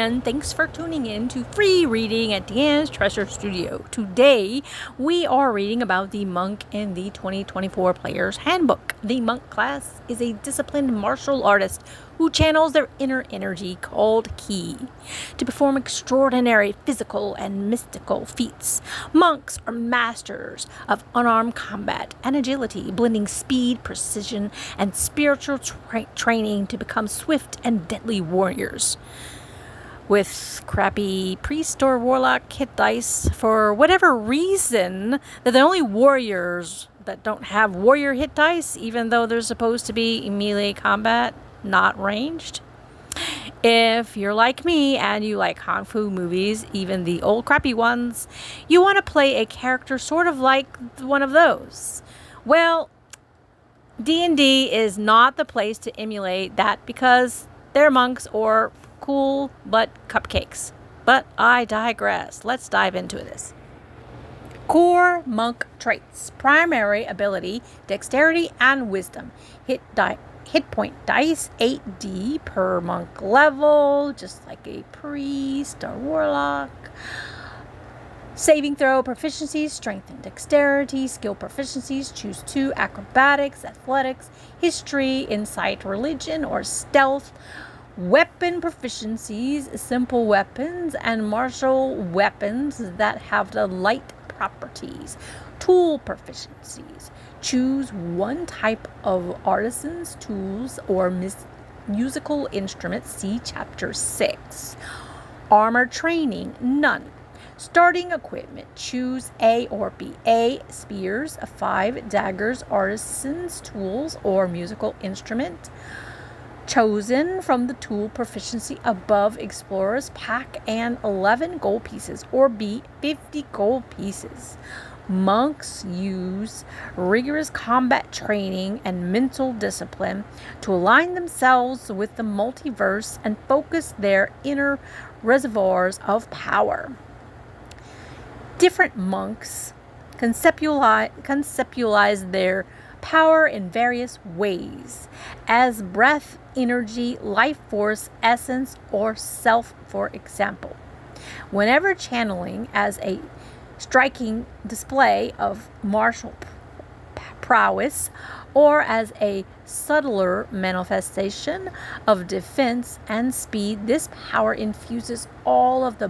and thanks for tuning in to Free Reading at Deanne's Treasure Studio. Today, we are reading about the monk in the 2024 Player's Handbook. The monk class is a disciplined martial artist who channels their inner energy called ki to perform extraordinary physical and mystical feats. Monks are masters of unarmed combat and agility, blending speed, precision, and spiritual training to become swift and deadly warriors. With crappy priest or warlock hit dice, for whatever reason, they're the only warriors that don't have warrior hit dice, even though they're supposed to be melee combat, not ranged. If you're like me and you like kung fu movies, even the old crappy ones, you want to play a character sort of like one of those. Well, D&D is not the place to emulate that because they're monks or cool but cupcakes. But I digress. Let's dive into this. Core monk traits: primary ability, dexterity and wisdom. Hit point dice, 8d per monk level, just like a priest or warlock. Saving throw proficiencies: strength and dexterity. Skill proficiencies: choose 2, acrobatics, athletics, history, insight, religion, or stealth. Weapon proficiencies: simple weapons and martial weapons that have the light properties. Tool proficiencies: choose 1 type of artisan's tools or musical instruments. See Chapter 6. Armor training: none. Starting equipment: choose A or B. A, spears. 5, daggers, artisan's tools or musical instrument chosen from the tool proficiency above explorer's pack, and 11 gold pieces, or B, 50 gold pieces. Monks use rigorous combat training and mental discipline to align themselves with the multiverse and focus their inner reservoirs of power. Different monks conceptualize their power in various ways, as breath, energy, life force, essence, or self, for example. Whenever channeling as a striking display of martial prowess, or as a subtler manifestation of defense and speed, this power infuses all that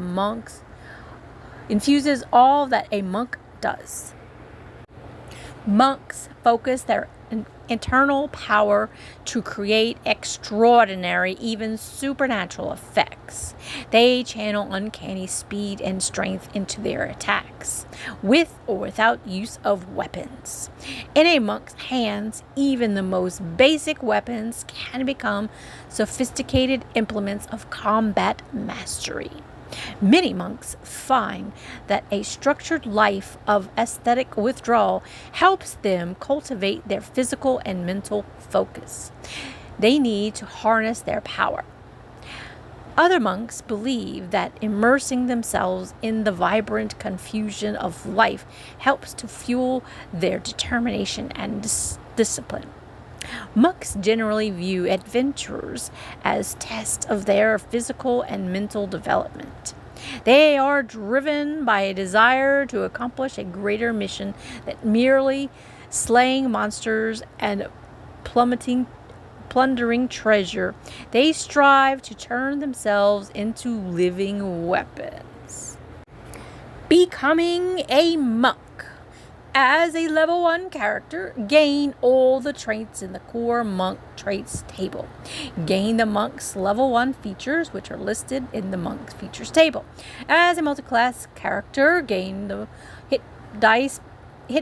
a monk does. Monks focus their internal power to create extraordinary, even supernatural effects. They channel uncanny speed and strength into their attacks, with or without use of weapons. In a monk's hands, even the most basic weapons can become sophisticated implements of combat mastery. Many monks find that a structured life of aesthetic withdrawal helps them cultivate their physical and mental focus. They need to harness their power. Other monks believe that immersing themselves in the vibrant confusion of life helps to fuel their determination and discipline. Monks generally view adventures as tests of their physical and mental development. They are driven by a desire to accomplish a greater mission than merely slaying monsters and plundering treasure. They strive to turn themselves into living weapons. Becoming a monk. As a level 1 character, gain all the traits in the core monk traits table. Gain the monk's level 1 features, which are listed in the monk's features table. As a multi-class character, gain the hit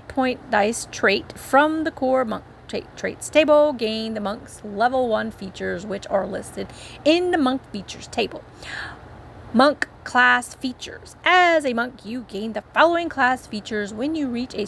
point dice trait from the core monk traits table. Gain the monk's level 1 features, which are listed in the monk features table. Monk class features. As a monk, you gain the following class features when you reach a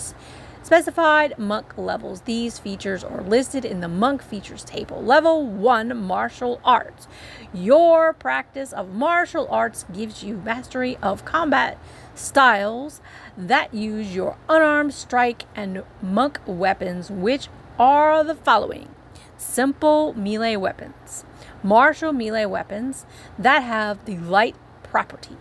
specified monk levels. These features are listed in the monk features table. Level 1, martial arts. Your practice of martial arts gives you mastery of combat styles that use your unarmed strike and monk weapons, which are the following: simple melee weapons, martial melee weapons that have the light property.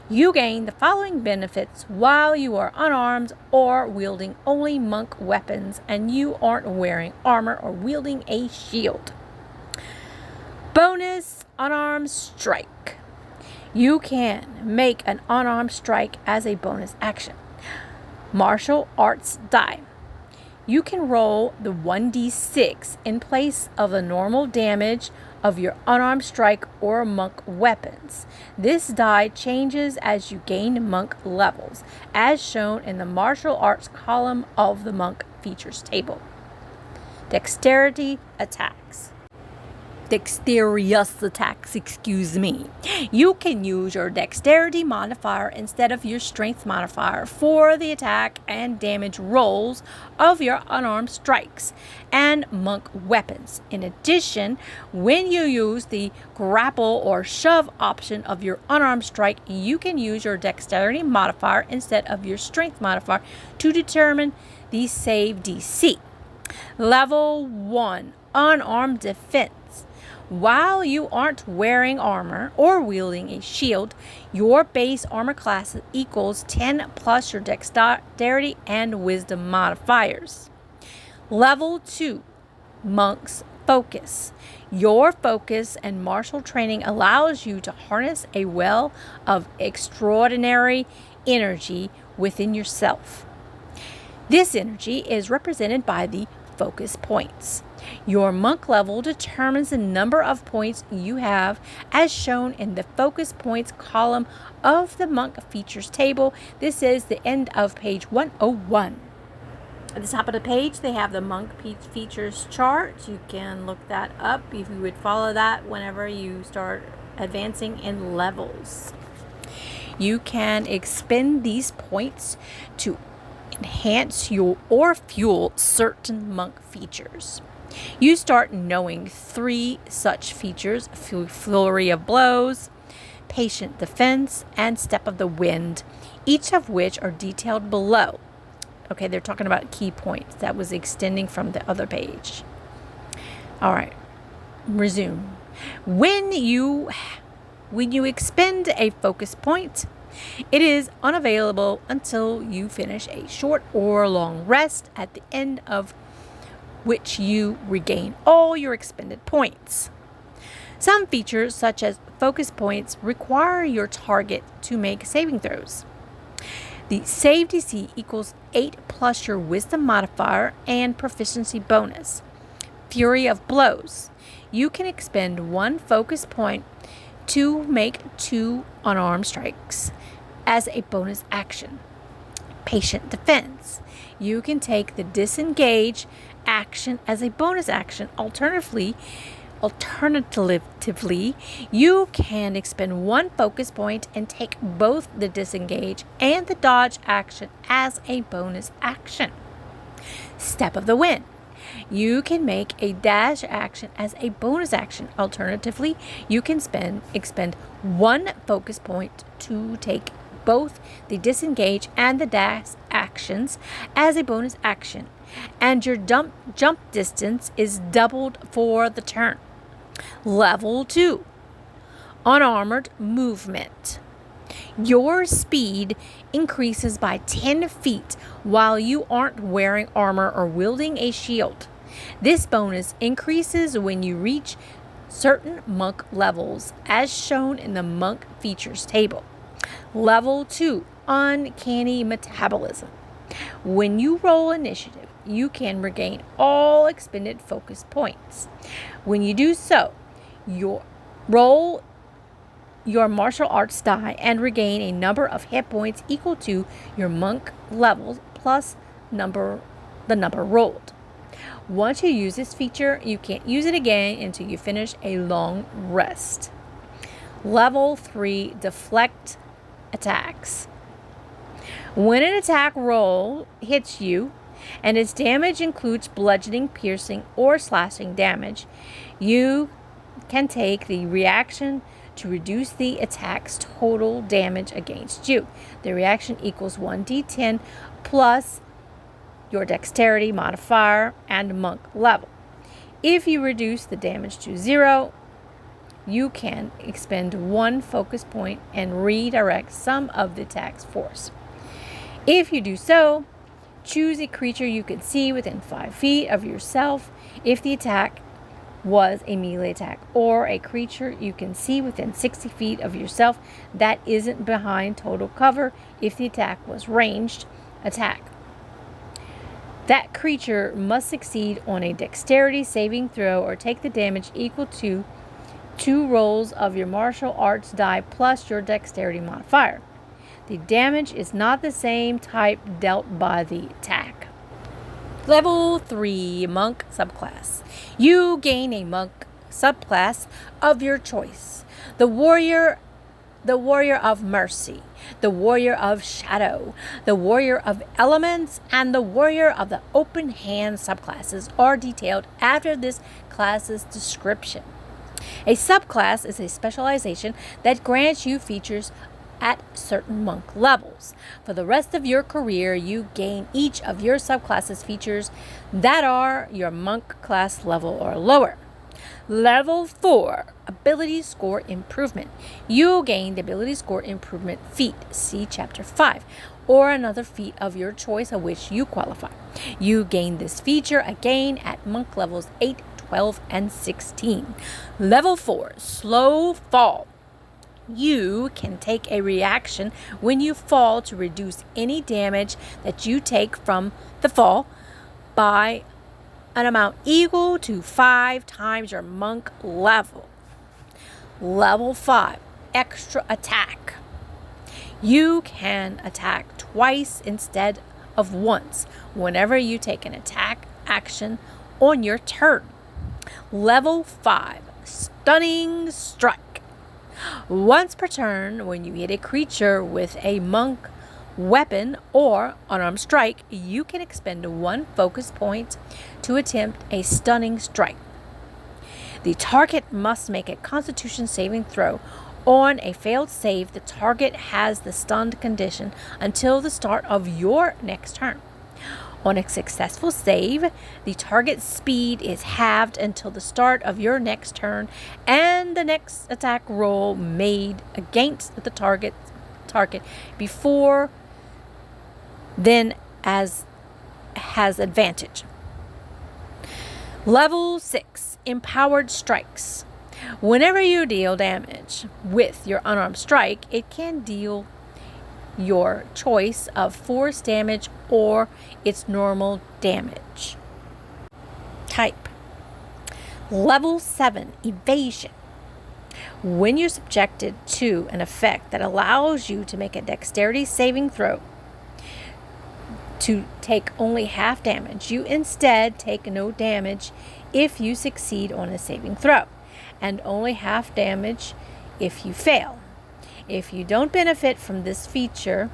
You gain the following benefits while you are unarmed or wielding only monk weapons and you aren't wearing armor or wielding a shield. Bonus unarmed strike. You can make an unarmed strike as a bonus action. Martial arts die. You can roll the 1d6 in place of the normal damage of your unarmed strike or monk weapons. This die changes as you gain monk levels, as shown in the martial arts column of the monk features table. Dexterity attacks. Dexterous attacks, You can use your dexterity modifier instead of your strength modifier for the attack and damage rolls of your unarmed strikes and monk weapons. In addition, when you use the grapple or shove option of your unarmed strike, you can use your dexterity modifier instead of your strength modifier to determine the save DC. Level 1, unarmed defense. While you aren't wearing armor or wielding a shield, your base armor class equals 10 plus your dexterity and wisdom modifiers. Level 2, Monk's Focus. Your focus and martial training allows you to harness a well of extraordinary energy within yourself. This energy is represented by the focus points. Your monk level determines the number of points you have as shown in the focus points column of the monk features table. This is the end of page 101. At the top of the page, they have the monk features chart. You can look that up if you would follow that whenever you start advancing in levels. You can expend these points to enhance or fuel certain monk features. You start knowing 3 such features: flurry of blows, patient defense, and step of the wind, each of which are detailed below. Okay, they're talking about key points. That was extending from the other page. All right, resume. When you expend a focus point, it is unavailable until you finish a short or long rest, at the end of which you regain all your expended points. Some features, such as focus points, require your target to make saving throws. The save DC equals 8 plus your wisdom modifier and proficiency bonus. Fury of blows. You can expend 1 focus point to make 2 unarmed strikes as a bonus action. Patient defense. You can take the disengage action as a bonus action. Alternatively, you can expend 1 focus point and take both the disengage and the dodge action as a bonus action. Step of the wind. You can make a dash action as a bonus action. Alternatively, you can expend 1 focus point to take both the disengage and the dash actions as a bonus action, and your jump distance is doubled for the turn. Level 2, unarmored movement. Your speed increases by 10 feet while you aren't wearing armor or wielding a shield. This bonus increases when you reach certain monk levels, as shown in the monk features table. Level 2, uncanny metabolism. When you roll initiative, you can regain all expended focus points. When you do so, roll your martial arts die and regain a number of hit points equal to your monk levels plus the number rolled. Once you use this feature, you can't use it again until you finish a long rest. Level 3, deflect attacks. When an attack roll hits you and its damage includes bludgeoning, piercing, or slashing damage, you can take the reaction to reduce the attack's total damage against you. The reaction equals 1d10 plus your dexterity modifier and monk level. If you reduce the damage to 0, you can expend 1 focus point and redirect some of the attack's force. If you do so, choose a creature you can see within 5 feet of yourself if the attack was a melee attack, or a creature you can see within 60 feet of yourself that isn't behind total cover if the attack was ranged attack. That creature must succeed on a dexterity saving throw or take the damage equal to 2 rolls of your martial arts die plus your dexterity modifier. The damage is not the same type dealt by the attack. Level 3 Monk Subclass. You gain a monk subclass of your choice. The warrior of mercy, the warrior of shadow, the warrior of elements, and the warrior of the open hand subclasses are detailed after this class's description. A subclass is a specialization that grants you features at certain monk levels. For the rest of your career, you gain each of your subclasses features that are your monk class level or lower. Level 4, Ability Score Improvement. You gain the Ability Score Improvement feat, see Chapter 5, or another feat of your choice of which you qualify. You gain this feature again at monk levels 8, 12, and 16. Level 4, Slow Fall. You can take a reaction when you fall to reduce any damage that you take from the fall by an amount equal to 5 times your monk level. Level 5, Extra Attack. You can attack twice instead of once whenever you take an attack action on your turn. Level 5, Stunning Strike. Once per turn, when you hit a creature with a monk weapon or unarmed strike, you can expend 1 focus point to attempt a stunning strike. The target must make a Constitution saving throw. On a failed save, the target has the stunned condition until the start of your next turn. On a successful save, the target's speed is halved until the start of your next turn, and the next attack roll made against the target before then has advantage. Level 6, Empowered Strikes. Whenever you deal damage with your unarmed strike, it can deal your choice of force damage or its normal damage type. Level 7, Evasion. When you're subjected to an effect that allows you to make a dexterity saving throw to take only half damage, you instead take no damage if you succeed on a saving throw, and only half damage if you fail. If you don't benefit from this feature,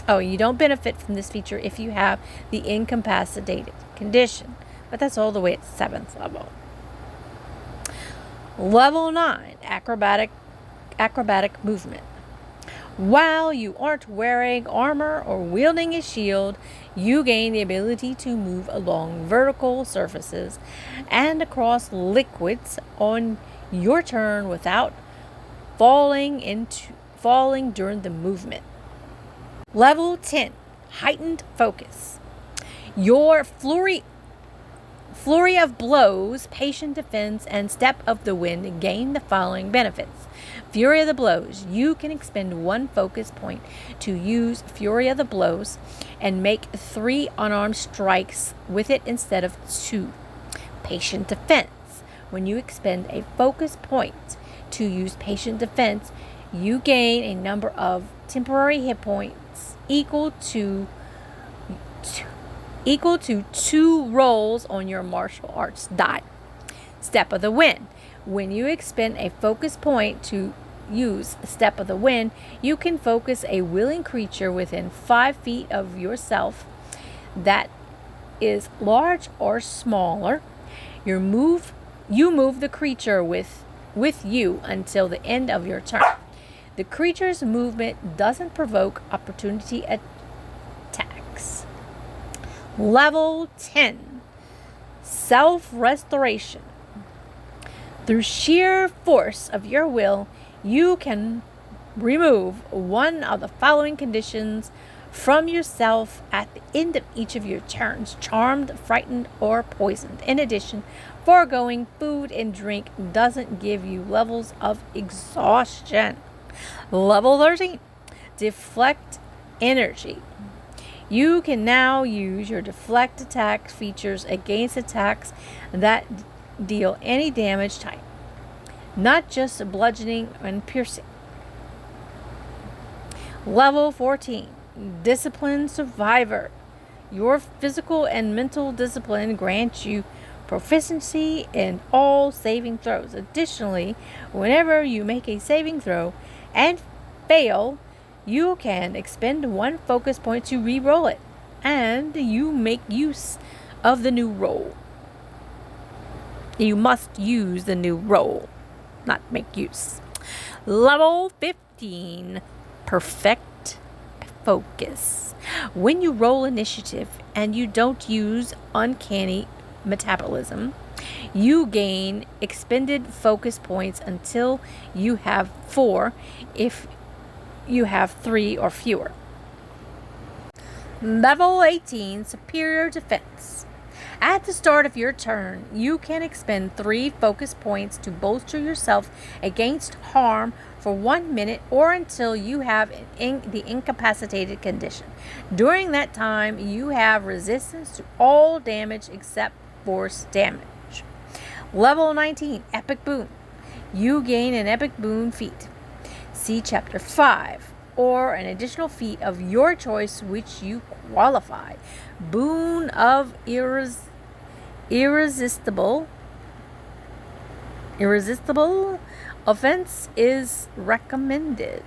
if you have the incapacitated condition. But that's all the way at 7th level. Level 9, Acrobatic Movement. While you aren't wearing armor or wielding a shield, you gain the ability to move along vertical surfaces and across liquids on your turn without falling during the movement. Level 10, Heightened Focus. Your flurry of blows, patient defense, and step of the wind gain the following benefits. Fury of the blows. You can expend 1 focus point to use Fury of the blows and make 3 unarmed strikes with it instead of 2. Patient defense. When you expend a focus point to use patient defense, you gain a number of temporary hit points equal to 2 rolls on your martial arts die. Step of the Wind. When you expend a focus point to use Step of the Wind, you can focus a willing creature within 5 feet of yourself that is large or smaller. You move the creature with you until the end of your turn. The creature's movement doesn't provoke opportunity attacks. Level 10, Self-Restoration. Through sheer force of your will, you can remove one of the following conditions from yourself at the end of each of your turns: charmed, frightened, or poisoned. In addition, foregoing food and drink doesn't give you levels of exhaustion. Level 13, deflect energy. You can now use your deflect attack features against attacks that deal any damage type, not just bludgeoning and piercing. Level 14, discipline survivor. Your physical and mental discipline grants you proficiency in all saving throws. Additionally, whenever you make a saving throw and fail, you can expend one focus point to re-roll it, and you make use of the new roll. You must use the new roll, not make use. Level 15, perfect focus. When you roll initiative and you don't use uncanny metabolism, you gain expended focus points until you have 4 if you have 3 or fewer. Level 18, superior defense. At the start of your turn, you can expend 3 focus points to bolster yourself against harm for 1 minute or until you have the incapacitated condition. During that time, you have resistance to all damage except force damage. Level 19, epic boon. You gain an epic boon feat. See Chapter 5, or an additional feat of your choice which you qualify. Boon of irresistible offense is recommended.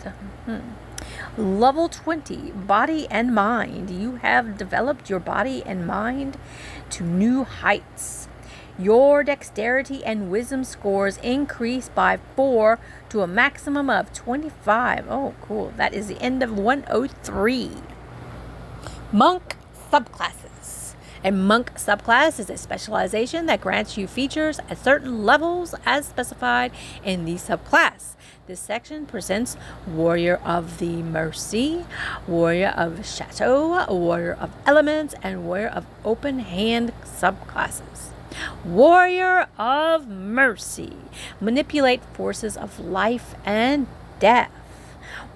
Level 20, body and mind. You have developed your body and mind to new heights. Your dexterity and wisdom scores increase by 4 to a maximum of 25. Oh, cool. That is the end of 103. Monk subclasses. A monk subclass is a specialization that grants you features at certain levels as specified in the subclass. This section presents Warrior of the Mercy, Warrior of Chateau, Warrior of Elements, and Warrior of Open Hand subclasses. Warrior of Mercy. Manipulate forces of life and death.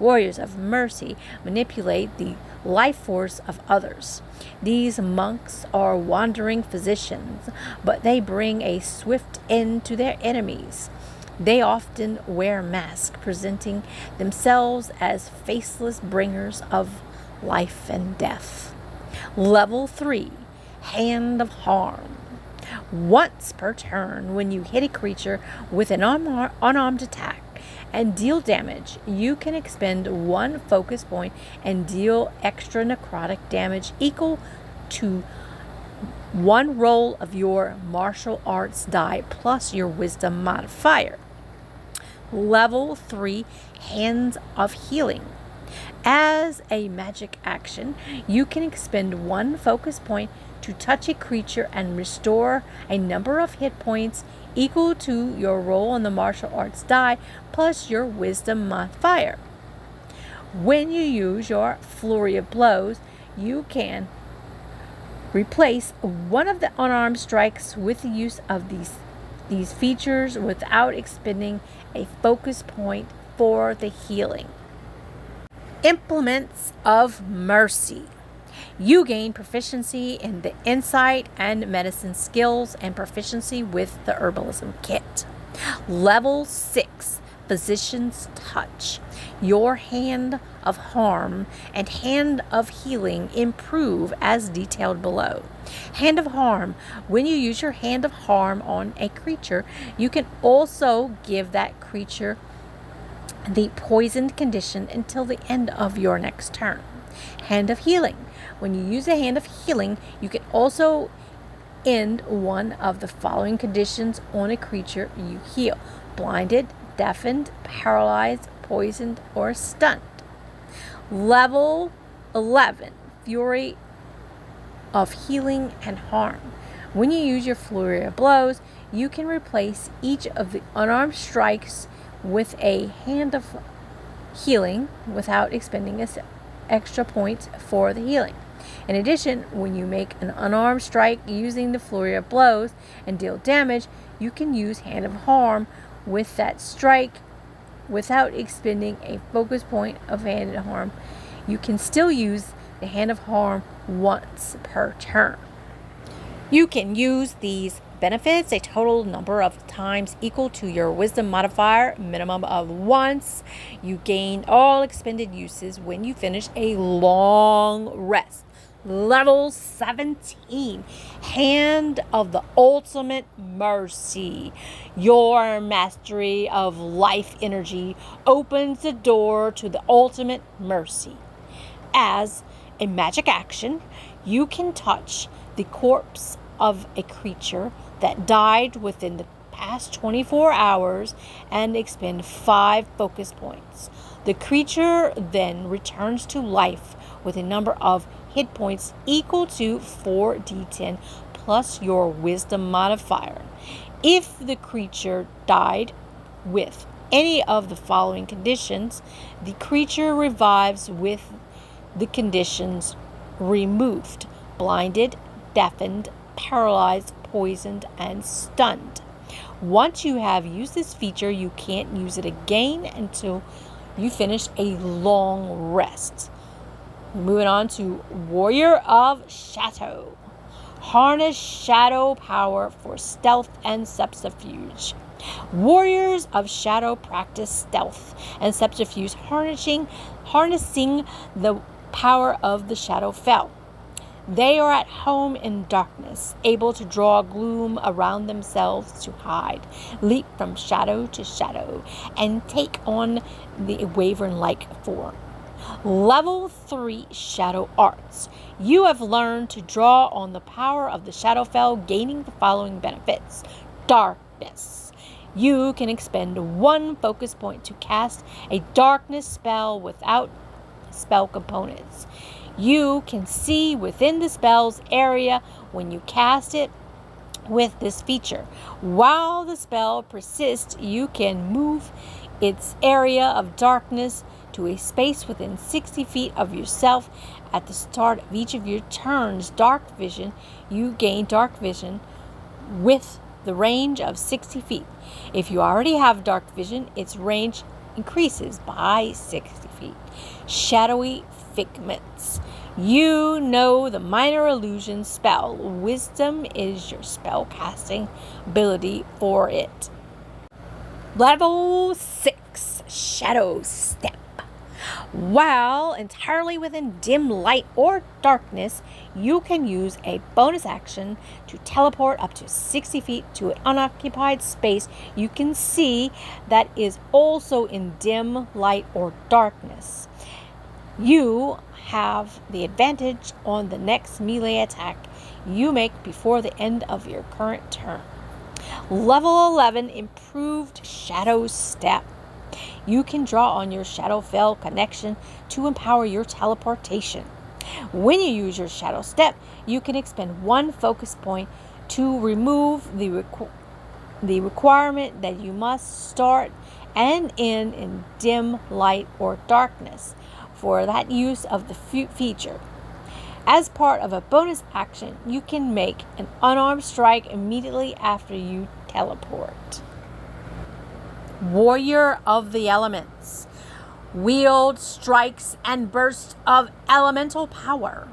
Warriors of Mercy manipulate the life force of others. These monks are wandering physicians, but they bring a swift end to their enemies. They often wear masks, presenting themselves as faceless bringers of life and death. Level 3, Hand of Harm. Once per turn, when you hit a creature with an unarmed attack and deal damage, you can expend 1 focus point and deal extra necrotic damage equal to 1 roll of your martial arts die plus your wisdom modifier. Level 3, Hands of Healing. As a magic action, you can expend 1 focus point to touch a creature and restore a number of hit points equal to your roll on the martial arts die plus your wisdom modifier. When you use your flurry of blows, you can replace one of the unarmed strikes with the use of these features without expending a focus point for the healing. Implements of Mercy. You gain proficiency in the insight and medicine skills and proficiency with the herbalism kit. Level 6, Physician's Touch. Your Hand of Harm and Hand of Healing improve as detailed below. Hand of Harm. When you use your Hand of Harm on a creature, you can also give that creature the poisoned condition until the end of your next turn. Hand of Healing. When you use a Hand of Healing, you can also end one of the following conditions on a creature you heal: blinded, deafened, paralyzed, poisoned, or stunned. Level 11, Fury of Healing and Harm. When you use your flurry of blows, you can replace each of the unarmed strikes with a hand of healing without expending extra points for the healing. In addition, when you make an unarmed strike using the flurry of blows and deal damage, you can use Hand of Harm with that strike without expending a focus point of Hand of Harm. You can still use the Hand of Harm once per turn. You can use these benefits a total number of times equal to your wisdom modifier, minimum of once. You gain all expended uses when you finish a long rest. Level 17, Hand of the Ultimate Mercy. Your mastery of life energy opens the door to the ultimate mercy. As a magic action, you can touch the corpse of a creature that died within the past 24 hours and expend 5 focus points. The creature then returns to life with a number of hit points equal to 4d10 plus your wisdom modifier. If the creature died with any of the following conditions, the creature revives with the conditions removed: blinded, deafened, paralyzed, poisoned, and stunned. Once you have used this feature, you can't use it again until you finish a long rest. Moving on to Warrior of Shadow. Harness shadow power for stealth and subterfuge. Warriors of Shadow practice stealth and subterfuge, harnessing the power of the Shadowfell. They are at home in darkness, able to draw gloom around themselves to hide, leap from shadow to shadow, and take on the wyvern-like form. Level 3 Shadow Arts. You have learned to draw on the power of the Shadowfell, gaining the following benefits. Darkness. You can expend 1 focus point to cast a darkness spell without spell components. You can see within the spell's area when you cast it with this feature. While the spell persists, you can move its area of darkness to a space within 60 feet of yourself. At the start of each of your turns, dark vision, you gain dark vision with the range of 60 feet. If you already have dark vision, its range increases by 60 feet. Shadowy Figments. You know the minor illusion spell. Wisdom is your spell casting ability for it. Level 6 Shadow Step. While entirely within dim light or darkness, you can use a bonus action to teleport up to 60 feet to an unoccupied space you can see that is also in dim light or darkness. You have the advantage on the next melee attack you make before the end of your current turn. Level 11 Improved Shadow Step. You can draw on your Shadowfell connection to empower your teleportation. When you use your Shadow Step, you can expend 1 focus point to remove the requirement that you must start and end in dim light or darkness for that use of the feature. As part of a bonus action, you can make an unarmed strike immediately after you teleport. Warrior of the Elements. Wield strikes and bursts of elemental power.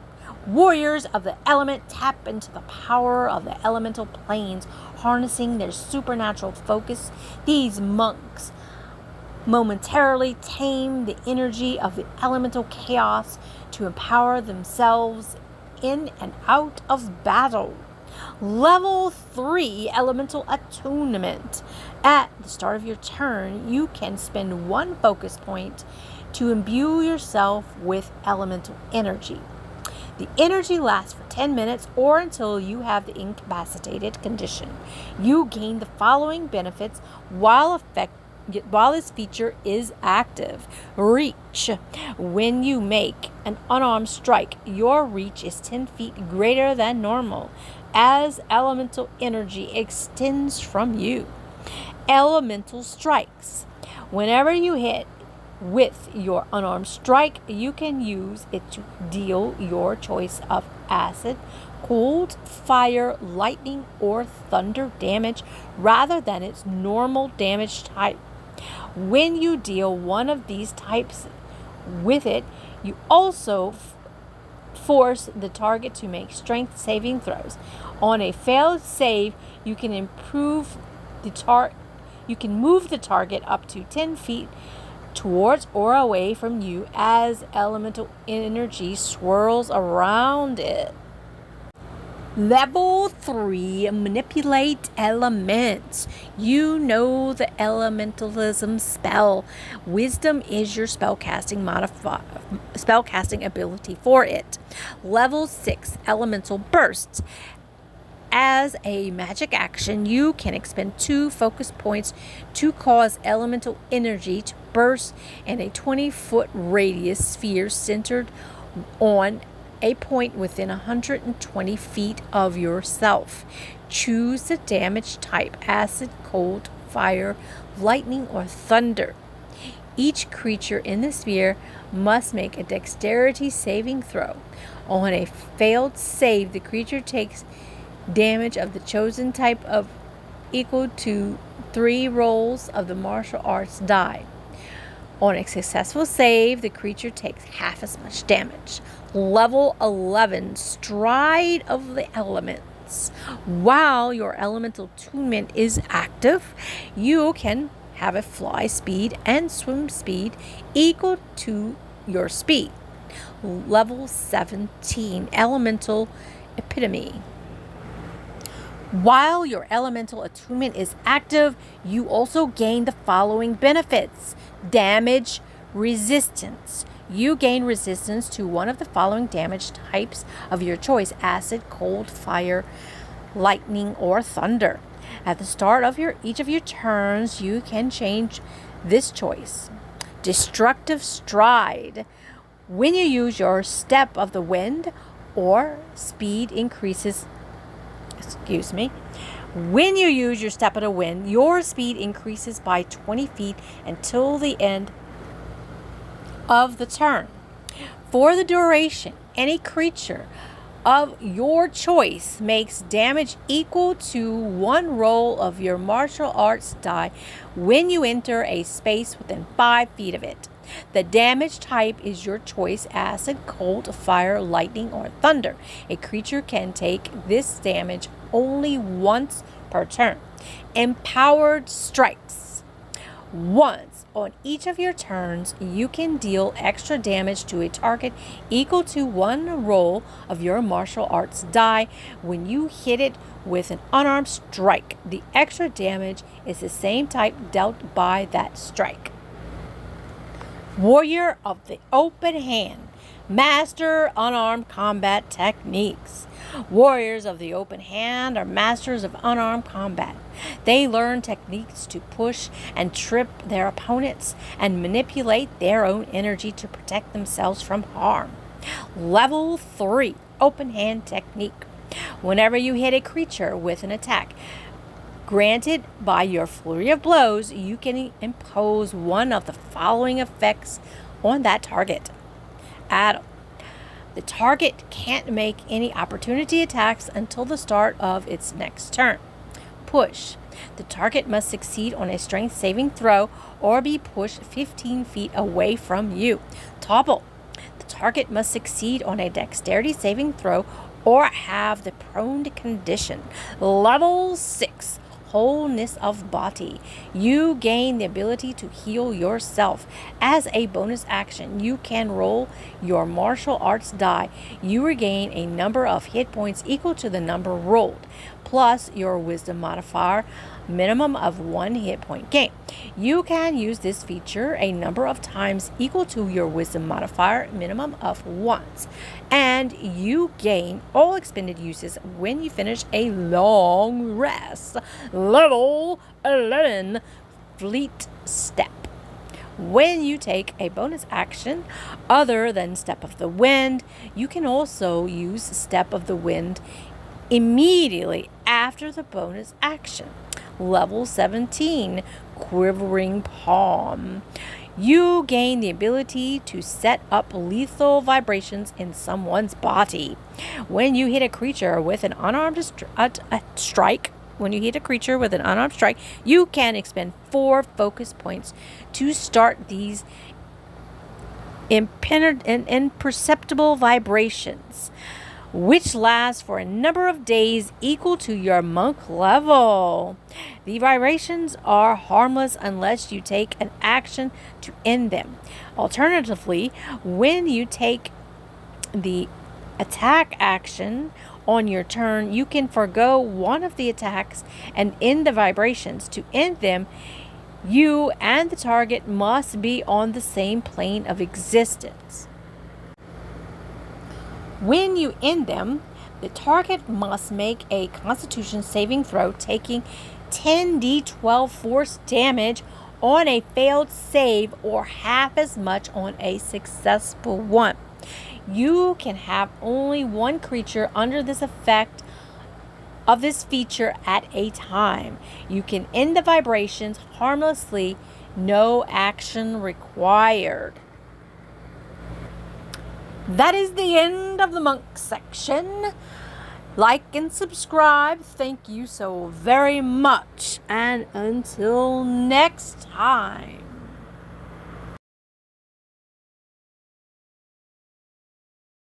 Warriors of the element tap into the power of the elemental planes, harnessing their supernatural focus. These monks momentarily tame the energy of the elemental chaos to empower themselves in and out of battle. Level 3 Elemental Attunement. At the start of your turn, you can spend 1 focus point to imbue yourself with elemental energy. The energy lasts for 10 minutes or until you have the incapacitated condition. You gain the following benefits while this feature is active. Reach. When you make an unarmed strike, your reach is 10 feet greater than normal. as elemental energy extends from you. Elemental strikes. Whenever you hit with your unarmed strike, you can use it to deal your choice of acid, cold, fire, lightning, or thunder damage rather than its normal damage type. When you deal one of these types with it, you also force the target to make strength saving throws. On a failed save, you can move the target up to 10 feet towards or away from you as elemental energy swirls around it. Level 3, manipulate elements. You know the elementalism spell. Wisdom is your spellcasting ability for it. Level 6, elemental bursts. As a magic action, you can expend 2 focus points to cause elemental energy to burst in a 20-foot radius sphere centered on a point within 120 feet of yourself. Choose the damage type: acid, cold, fire, lightning, or thunder. Each creature in the sphere must make a dexterity saving throw. On a failed save, the creature takes damage of the chosen type of equal to 3 rolls of the martial arts die. On a successful save, the creature takes half as much damage. Level 11, Stride of the Elements. While your elemental attunement is active, you can have a fly speed and swim speed equal to your speed. Level 17, Elemental Epitome. While your elemental attunement is active, you also gain the following benefits: damage resistance. You gain resistance to one of the following damage types of your choice: acid, cold, fire, lightning, or thunder. At the start of each of your turns, you can change this choice. Destructive stride. When you use your step of the wind or speed increases When you use your step of the wind, your speed increases by 20 feet until the end of the turn. For the duration, any creature of your choice makes damage equal to 1 roll of your martial arts die when you enter a space within 5 feet of it. The damage type is your choice: acid, cold, fire, lightning, or thunder. A creature can take this damage only once per turn. Empowered strikes. Once on each of your turns, you can deal extra damage to a target equal to 1 roll of your martial arts die when you hit it with an unarmed strike. The extra damage is the same type dealt by that strike. Warrior of the Open Hand. Master unarmed combat techniques. Warriors of the Open Hand are masters of unarmed combat. They learn techniques to push and trip their opponents and manipulate their own energy to protect themselves from harm. Level 3, Open Hand Technique. Whenever you hit a creature with an attack granted by your flurry of blows, you can impose one of the following effects on that target. Adam. The target can't make any opportunity attacks until the start of its next turn. Push. The target must succeed on a strength saving throw or be pushed 15 feet away from you. Topple. The target must succeed on a dexterity saving throw or have the prone condition. Level 6. Wholeness of body. You gain the ability to heal yourself. As a bonus action, you can roll your martial arts die. You regain a number of hit points equal to the number rolled, plus your wisdom modifier, minimum of 1 hit point gain. You can use this feature a number of times equal to your wisdom modifier, minimum of once, and you gain all expended uses when you finish a long rest. Level 11, Fleet Step. When you take a bonus action other than Step of the Wind, you can also use Step of the Wind immediately after the bonus action. Level 17, Quivering Palm. You gain the ability to set up lethal vibrations in someone's body. When you hit a creature with an unarmed strike, you can expend 4 focus points to start these imperceptible vibrations, which lasts for a number of days equal to your monk level. The vibrations are harmless unless you take an action to end them. Alternatively, when you take the attack action on your turn, you can forgo one of the attacks and end the vibrations. To end them, you and the target must be on the same plane of existence. When you end them, the target must make a Constitution saving throw, taking 10d12 force damage on a failed save or half as much on a successful one. You can have only one creature under this effect of this feature at a time. You can end the vibrations harmlessly, no action required. That is the end of the monk section. Like and subscribe. Thank you so very much. And until next time.